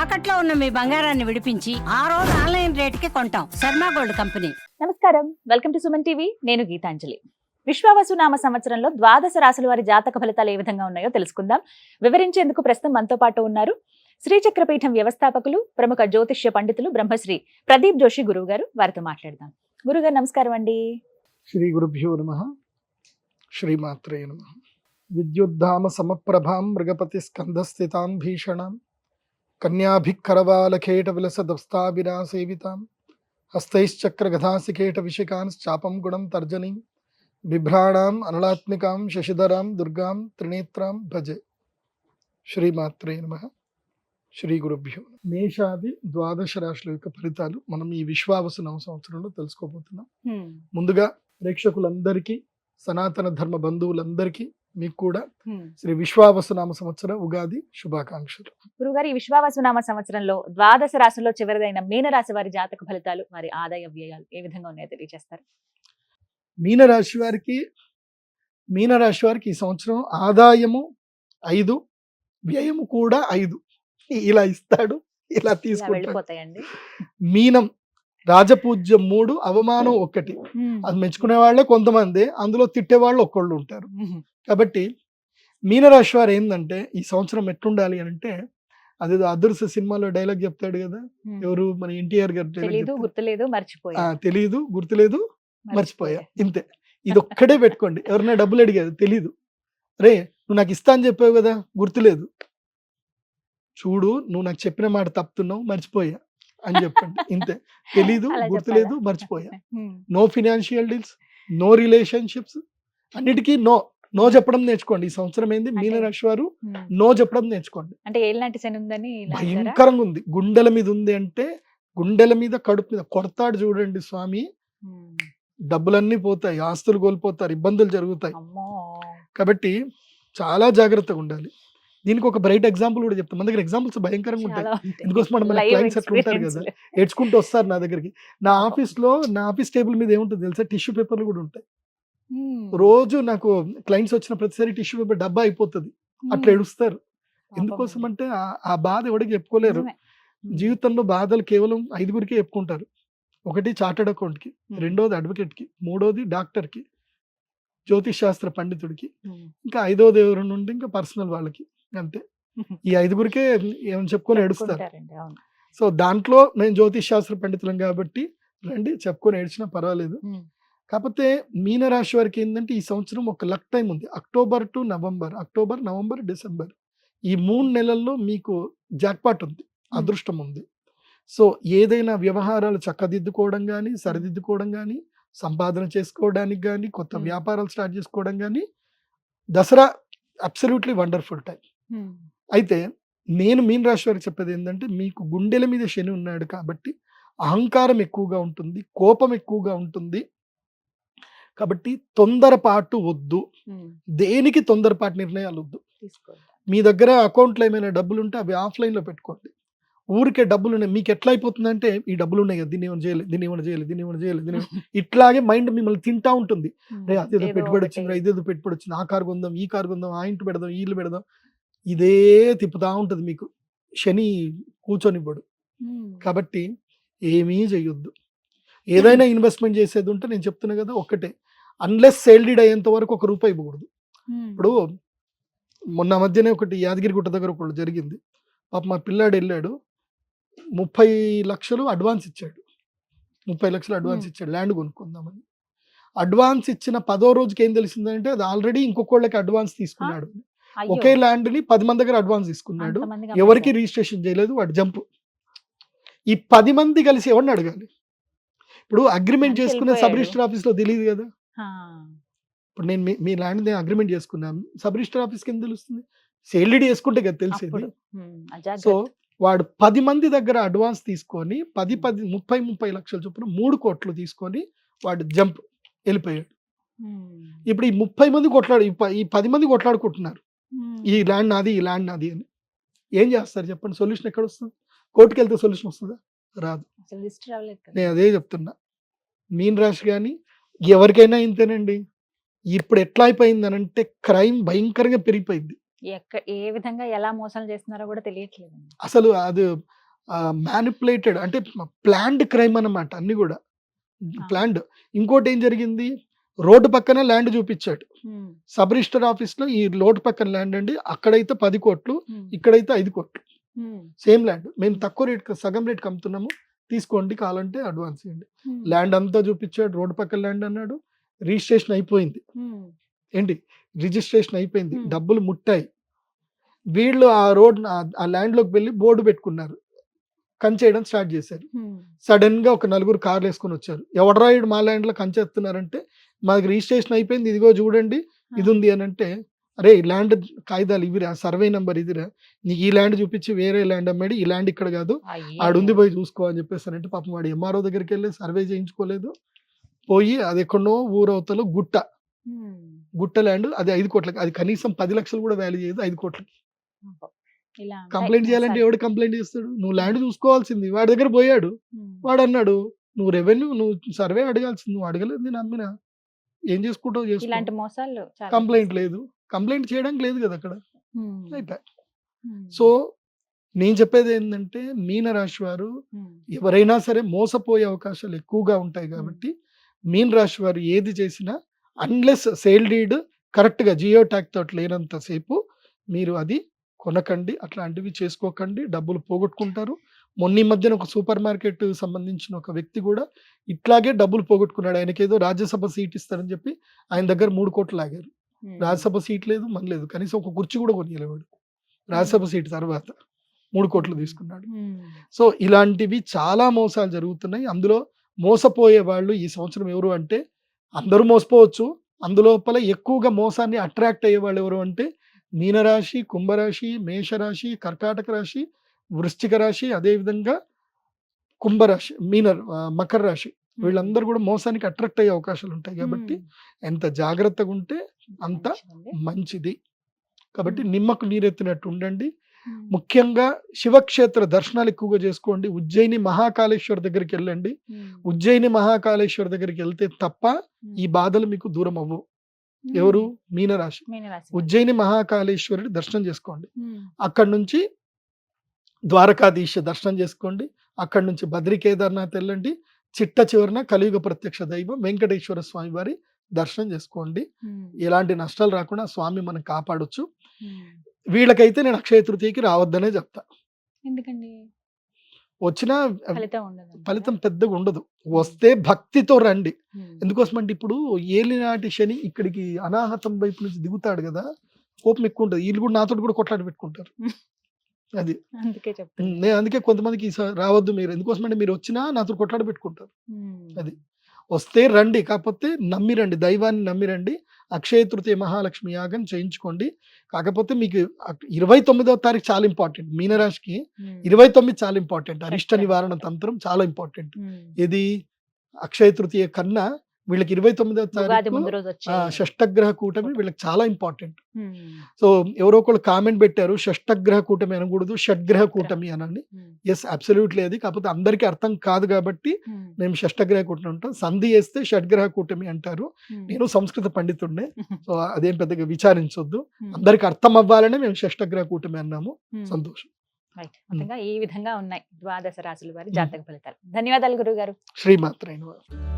తాకట్లో ఉన్న మీ బంగారాన్ని విడిపించి ఆ రోజు ఆన్లైన్ రేటుకి కొంటాం. Sharma gold company. నమస్కారం, వెల్కమ్ టు సుమన్ టీవీ. నేను గీతాంజలి. విశ్వావసునామ సంవత్సరంలో ద్వాదశ రాశుల వారి జాతక ఫలితాలు ఏ విధంగా ఉన్నాయో తెలుసుకుందాం. వివరించేందుకు ప్రస్తుతం మనతో పాటు ఉన్నారు శ్రీచక్రపీఠం వ్యవస్థాపకులు, ప్రముఖ జ్యోతిష్య పండితులు బ్రహ్మశ్రీ ప్రదీప్ జోషి గురువు గారు. వారితో మాట్లాడదాం. గురుగారు నమస్కారం అండి. శ్రీ గురుభ్యో నమః. శ్రీమాత్రే నమః. విద్యుద్ధామ సమప్రభాం మృగపతి స్కంధస్థితాం భీషణాం కన్యాభికరవాలకేట విలసదస్తాభిరా సేవితాం హస్తైశ్చక్ర గదాసికేట విశికాంశ్చాపం గుణం తర్జనీం బిభ్రాణాం అనలాత్మికాం శశిధరాం దుర్గాం త్రినేత్రాం భజే. శ్రీమాత్రే నమః. శ్రీ గురుభ్యో. మేషాది ద్వాదశ రాశుల యొక్క ఫలితాలు మనం ఈ విశ్వావసు నవ సంవత్సరంలో తెలుసుకోబోతున్నాం. ముందుగా ప్రేక్షకులందరికీ, సనాతన ధర్మ బంధువులందరికీ మీకు కూడా శ్రీ విశ్వావసునామ సంవత్సర ఉగాది శుభాకాంక్షలు. గురుగారు, ఈ విశ్వావసునామ సంవత్సరంలో ద్వాదశ రాశుల్లో చివరిదైన మీనరాశి వారి జాతక ఫలితాలు, వారి ఆదాయ వ్యయాలు ఏ విధంగా ఉన్నాయో తెలియజేస్తారు. మీనరాశి వారికి ఈ సంవత్సరం ఆదాయము 5, వ్యయము కూడా 5. ఇలా ఇస్తాడు, ఇలా తీసుకుంటాడు. మీనం రాజపూజ్యం 3, అవమానం 1. అది మెచ్చుకునే వాళ్ళే కొంతమంది, అందులో తిట్టే వాళ్ళు ఒక్కళ్ళు ఉంటారు. కాబట్టి మీనరాశి వారు ఏంటంటే ఈ సంవత్సరం ఎట్లుండాలి అని అంటే, అదేదో అదృశ్య సినిమాలో డైలాగ్ చెప్తాడు కదా, ఎవరు మన ఎన్టీఆర్ గారు, తెలీదు గుర్తులేదు మర్చిపోయా. ఇంతే, ఇది ఒక్కడే పెట్టుకోండి. ఎవరైనా డబ్బులు అడిగారు, తెలీదు, రే నువ్వు నాకు ఇస్తా అని చెప్పావు కదా, గుర్తులేదు, చూడు నువ్వు నాకు చెప్పిన మాట తప్పుతున్నావు, మర్చిపోయా అని చెప్పండి. ఇంతే, తెలీదు, గుర్తులేదు, మర్చిపోయా. No financial deals, no relationships, అన్నిటికీ నో చెప్పడం నేర్చుకోండి. ఈ సంవత్సరం ఏంది, మీనరాశి వారు నో చెప్పడం నేర్చుకోండి. అంటే ఏలాంటి శని ఉందని భయంకరంగా ఉంది, గుండెల మీద ఉంది అంటే, గుండెల మీద కడుపు మీద కొడతాడు చూడండి స్వామి. డబ్బులన్నీ పోతాయి, ఆస్తులు కోల్పోతారు, ఇబ్బందులు జరుగుతాయి. కాబట్టి చాలా జాగ్రత్తగా ఉండాలి. దీనికి ఒక బ్రైట్ ఎగ్జాంపుల్ కూడా చెప్తాం. మన దగ్గర ఎగ్జాంపుల్స్ భయంకరంగా ఉంటాయి. ఎందుకోసం మన క్లయింట్స్ అట్లా ఉంటారు కదా, ఏడ్చుకుంటూ వస్తారు నా దగ్గరికి. నా ఆఫీస్ టేబుల్ మీద ఏముంటుంది తెలుసా, టిష్యూ పేపర్లు కూడా ఉంటాయి. రోజు నాకు క్లయింట్స్ వచ్చిన ప్రతిసారి టిష్యూ పేపర్ డబ్బా అయిపోతుంది, అట్లా ఏడుస్తారు. ఎందుకోసం అంటే ఆ బాధ ఎవరికి చెప్పుకోలేరు. జీవితంలో బాధలు కేవలం 5గురికే చెప్పుకుంటారు. 1 చార్టర్డ్ అకౌంట్కి, 2వది అడ్వకేట్కి, 3వది డాక్టర్కి, జ్యోతిష్ శాస్త్ర పండితుడికి, ఇంకా 5వది ఎవరు నుండి ఇంకా పర్సనల్ వాళ్ళకి. అంతే, ఈ 5గురికే ఏమని చెప్పుకొని ఏడుస్తారు. సో దాంట్లో మేము జ్యోతిష్ శాస్త్ర పండితులం కాబట్టి రండి చెప్పుకొని ఏడ్చినా పర్వాలేదు. కాకపోతే మీనరాశి వారికి ఏంటంటే ఈ సంవత్సరం ఒక లక్ టైం ఉంది. October to November, October, November, December, ఈ 3 నెలల్లో మీకు జాక్పాట్ ఉంది, అదృష్టం ఉంది. సో ఏదైనా వ్యవహారాలు చక్కదిద్దుకోవడం కానీ, సరిదిద్దుకోవడం కానీ, సంపాదన చేసుకోవడానికి కానీ, కొత్త వ్యాపారాలు స్టార్ట్ చేసుకోవడం కానీ, దసరా అబ్సల్యూట్లీ వండర్ఫుల్ టైం. అయితే నేను మీన రాశి వారికి చెప్పేది ఏంటంటే, మీకు గుండెల మీద శని ఉన్నాడు కాబట్టి అహంకారం ఎక్కువగా ఉంటుంది, కోపం ఎక్కువగా ఉంటుంది. కాబట్టి తొందరపాటు వద్దు, దేనికి తొందరపాటు నిర్ణయాలు వద్దు. మీ దగ్గర అకౌంట్లో ఏమైనా డబ్బులు ఉంటే అవి ఆఫ్లైన్లో పెట్టుకోండి. ఊరికే డబ్బులు ఉన్నాయి, మీకు ఎట్లా అయిపోతుందంటే ఈ డబ్బులు ఉన్నాయి కదా, దీన్ని ఏమైనా చేయలేదు, ఇట్లాగే మైండ్ మిమ్మల్ని తింటా ఉంటుంది. అదేదో పెట్టుబడి వచ్చింది, ఇదేదో పెట్టుబడి వచ్చింది, ఆ కారు కొందాం, ఈ కారు కొందాం, ఆ ఇంటి పెడదాం, ఈ ఇల్లు పెడదాం, ఇదే తిప్పుతా ఉంటుంది మీకు. శని కూర్చొనివ్వడు. కాబట్టి ఏమీ చెయ్యొద్దు. ఏదైనా ఇన్వెస్ట్మెంట్ చేసేది ఉంటే నేను చెప్తున్నా కదా, ఒక్కటే, అన్లెస్ సేల్ డీడ్ అయ్యేంత వరకు ₹1 ఇవ్వకూడదు. ఇప్పుడు మొన్న మధ్యనే ఒకటి యాదగిరిగుట్ట దగ్గర ఒకటి జరిగింది. పాప మా పిల్లాడు వెళ్ళాడు, 30 లక్షలు అడ్వాన్స్ ఇచ్చాడు. 30 లక్షలు అడ్వాన్స్ ఇచ్చాడు ల్యాండ్ కొనుక్కుందామని. అడ్వాన్స్ ఇచ్చిన 10వ రోజుకి ఏం తెలిసిందంటే అది ఆల్రెడీ ఇంకొకళ్ళకి అడ్వాన్స్ తీసుకున్నాడు. ఒకే ల్యాండ్ని 10 మంది దగ్గర అడ్వాన్స్ తీసుకున్నాడు, ఎవరికి రిజిస్ట్రేషన్ చేయలేదు, వాడు జంపు. ఈ 10 మంది కలిసి ఎవరిని అడగాలి? ఇప్పుడు అగ్రిమెంట్ చేసుకునే సబ్ రిజిస్టర్ ఆఫీస్లో తెలియదు కదా. ఇప్పుడు నేను మీ ల్యాండ్ అగ్రిమెంట్ చేసుకున్నాను, సబ్ రిజిస్టర్ ఆఫీస్కి ఏం తెలుస్తుంది? సేల్డీ చేసుకుంటే కదా తెలిసేది. సో వాడు 10 మంది దగ్గర అడ్వాన్స్ తీసుకొని 30 లక్షల చొప్పున 3 కోట్లు తీసుకొని వాడు జంప్ వెళ్ళిపోయాడు. ఇప్పుడు ఈ 30 మంది ఈ 10 మంది కొట్లాడుకుంటున్నారు, ఈ ల్యాండ్ నాది, ఈ ల్యాండ్ నాది అని. ఏం చేస్తారు చెప్పండి? సొల్యూషన్ ఎక్కడ వస్తుంది? కోర్టుకి వెళ్తే సొల్యూషన్ వస్తుందా? రాదు. నేను అదే చెప్తున్నా, మీన రాశి కానీ ఎవరికైనా ఇంతేనండి. ఇప్పుడు ఎట్లా అయిపోయింది అని అంటే, క్రైమ్ భయంకరంగా పెరిగిపోయింది. ఏ విధంగా ఎలా మోసాలు చేస్తున్నారో కూడా తెలియట్లేదు. అసలు అది మ్యానిపులేటెడ్ అంటే ప్లాన్డ్ క్రైమ్ అన్నమాట అన్ని కూడా ప్లాన్డ్. ఇంకోటి ఏం జరిగింది, రోడ్డు పక్కన ల్యాండ్ చూపించాడు. సబ్ రిజిస్టర్ ఆఫీస్ లో ఈ రోడ్డు పక్కన ల్యాండ్ అండి, అక్కడైతే 10 కోట్లు, ఇక్కడైతే 5 కోట్లు, సేమ్ ల్యాండ్. మేము తక్కువ రేట్ సగం రేట్కి అమ్ముతున్నాము, తీసుకోండి కావాలంటే అడ్వాన్స్ ఇవ్వండి. ల్యాండ్ అంతా చూపించాడు, రోడ్డు పక్కన ల్యాండ్ అన్నాడు. రిజిస్ట్రేషన్ అయిపోయింది. ఏంటి రిజిస్ట్రేషన్ అయిపోయింది, డబ్బులు ముట్టాయి. వీళ్ళు ఆ ల్యాండ్ లోకి వెళ్ళి బోర్డు పెట్టుకున్నారు, కంచేయడం స్టార్ట్ చేశారు. సడన్ గా ఒక 4 కార్లు వేసుకొని వచ్చారు. ఎవడరా ఈడు మా ల్యాండ్ లో కంచేస్తున్నారంటే, మాకు రిజిస్ట్రేషన్ అయిపోయింది, ఇదిగో చూడండి ఇది ఉంది అని అంటే, అరే ఈ ల్యాండ్ కాగితాలు ఇవిరా, సర్వే నెంబర్ ఇదిరా, నీకు ఈ ల్యాండ్ చూపించి వేరే ల్యాండ్ అమ్మాడు, ఈ ల్యాండ్ ఇక్కడ కాదు, ఆడుంది పోయి చూసుకో అని చెప్పేసారంటే, పాపం వాడు ఎంఆర్ఓ దగ్గరికి వెళ్ళి సర్వే చేయించుకోలేదు. పోయి అది ఎక్కడో ఊరవతలో గుట్ట ల్యాండ్, అది 5 కోట్లకి, అది కనీసం 10 లక్షలు కూడా వాల్యూ చేయదు, 5 కోట్లకి. కంప్లైంట్ చేయాలంటే ఎవడు కంప్లైంట్ చేస్తాడు? నువ్వు ల్యాండ్ చూసుకోవాల్సింది. వాడి దగ్గర పోయాడు, వాడు అన్నాడు నువ్వు రెవెన్యూ, నువ్వు సర్వే అడగాల్సింది, నువ్వు అడగలేదు, నేను అమ్మినా, ఏం చేసుకుంటావు చేసుకో. ఇలాంటి మోసాలు కంప్లైంట్ లేదు, కంప్లైంట్ చేయడానికి లేదు కదా అక్కడ. అయిపోయి. సో నేను చెప్పేది ఏంటంటే, మీనరాశి వారు ఎవరైనా సరే మోసపోయే అవకాశాలు ఎక్కువగా ఉంటాయి కాబట్టి, మీనరాశి వారు ఏది చేసినా అన్లెస్ సేల్ డీడ్ కరెక్ట్ గా జియో ట్యాగ్ తోటి లేనంత సేపు మీరు అది కొనకండి, అట్లాంటివి చేసుకోకండి, డబ్బులు పోగొట్టుకుంటారు. మొన్న ఈ మధ్యన ఒక సూపర్ మార్కెట్ సంబంధించిన ఒక వ్యక్తి కూడా ఇట్లాగే డబ్బులు పోగొట్టుకున్నాడు. ఆయనకి ఏదో రాజ్యసభ సీట్ ఇస్తారని చెప్పి ఆయన దగ్గర 3 కోట్లు లాగారు. రాజ్యసభ సీట్ లేదు, మన లేదు, కనీసం ఒక కుర్చీ కూడా కొనియలేవాడు. రాజ్యసభ సీట్ తర్వాత 3 కోట్లు తీసుకున్నాడు. సో ఇలాంటివి చాలా మోసాలు జరుగుతున్నాయి. అందులో మోసపోయే వాళ్ళు ఈ సంవత్సరం ఎవరు అంటే, అందరూ మోసపోవచ్చు, అందులోపల ఎక్కువగా మోసాన్ని అట్రాక్ట్ అయ్యే వాళ్ళు ఎవరు అంటే, మీనరాశి, కుంభరాశి, మేషరాశి, కర్కాటక రాశి, వృశ్చిక రాశి, అదేవిధంగా కుంభరాశి, మకర రాశి, వీళ్ళందరూ కూడా మోసానికి అట్రాక్ట్ అయ్యే అవకాశాలు ఉంటాయి. కాబట్టి ఎంత జాగ్రత్తగా ఉంటే అంత మంచిది. కాబట్టి నిమ్మకు నీరెత్తినట్టు ఉండండి. ముఖ్యంగా శివక్షేత్ర దర్శనాలు ఎక్కువగా చేసుకోండి. ఉజ్జయిని మహాకాళేశ్వర దగ్గరికి వెళ్ళండి. ఉజ్జయిని మహాకాళేశ్వర దగ్గరికి వెళ్తే తప్ప ఈ బాధలు మీకు దూరం అవ్వవు. ఎవరు? మీనరాశి. ఉజ్జయిని మహాకాళేశ్వరుడి దర్శనం చేసుకోండి. అక్కడి నుంచి ద్వారకాధీశ దర్శనం చేసుకోండి. అక్కడి నుంచి బద్రి కేదార్నాథ్ వెళ్ళండి. చిట్ట చివరన కలియుగ ప్రత్యక్ష దైవం వెంకటేశ్వర స్వామి వారి దర్శనం చేసుకోండి. ఎలాంటి నష్టాలు రాకుండా స్వామి మనం కాపాడొచ్చు. వీళ్ళకైతే నేను అక్షయ తృతీయకి రావద్దనే చెప్తా. ఎందుకండి? వచ్చిన ఫలితం పెద్దగా ఉండదు. వస్తే భక్తితో రండి. ఎందుకోసం అంటే, ఇప్పుడు ఏలినాటి శని ఇక్కడికి అనాహతం వైపు నుంచి దిగుతాడు కదా, కోపం ఎక్కువ ఉంటుంది. వీళ్ళు కూడా నాతో కూడా కొట్లాట పెట్టుకుంటారు. అది నేను అందుకే కొంతమందికి రావద్దు మీరు, ఎందుకోసం అంటే మీరు వచ్చినా నాతో కొట్లాట పెట్టుకుంటారు. అది వస్తే రండి, కాకపోతే నమ్మి రండి, దైవాన్ని నమ్మి రండి. అక్షయ తృతీయ మహాలక్ష్మి యాగం చేయించుకోండి. కాకపోతే మీకు 29వ తారీఖు చాలా ఇంపార్టెంట్. మీనరాశికి 29 చాలా ఇంపార్టెంట్. అరిష్ట నివారణ తంత్రం చాలా ఇంపార్టెంట్. ఇది అక్షయ తృతీయ కన్నా వీళ్ళకి 29వ తారీఖు షష్టగ్రహ కూటమి వీళ్ళకి చాలా ఇంపార్టెంట్. సో ఎవరో ఒకళ్ళు కామెంట్ పెట్టారు, షష్టగ్రహ కూటమి అనకూడదు, షడ్గ్రహ కూటమి అనండి. Yes, absolutely. అది కాకపోతే అందరికీ అర్థం కాదు కాబట్టి మేము షష్టగ్రహ కూటమి అంటాం. సంధి వేస్తే షడ్గ్రహ కూటమి అంటారు. నేను సంస్కృత పండితుడినే, సో అదేం పెద్దగా విచారించొద్దు. అందరికి అర్థం అవ్వాలనే మేము షష్టగ్రహ కూటమి అన్నాము. సంతోషం. ఈ విధంగా ఉన్నాయి ద్వాదశ రాశుల వారి జాతక ఫలితాలు. ధన్యవాదాలు గురువు గారు. శ్రీమాత్రే నమః.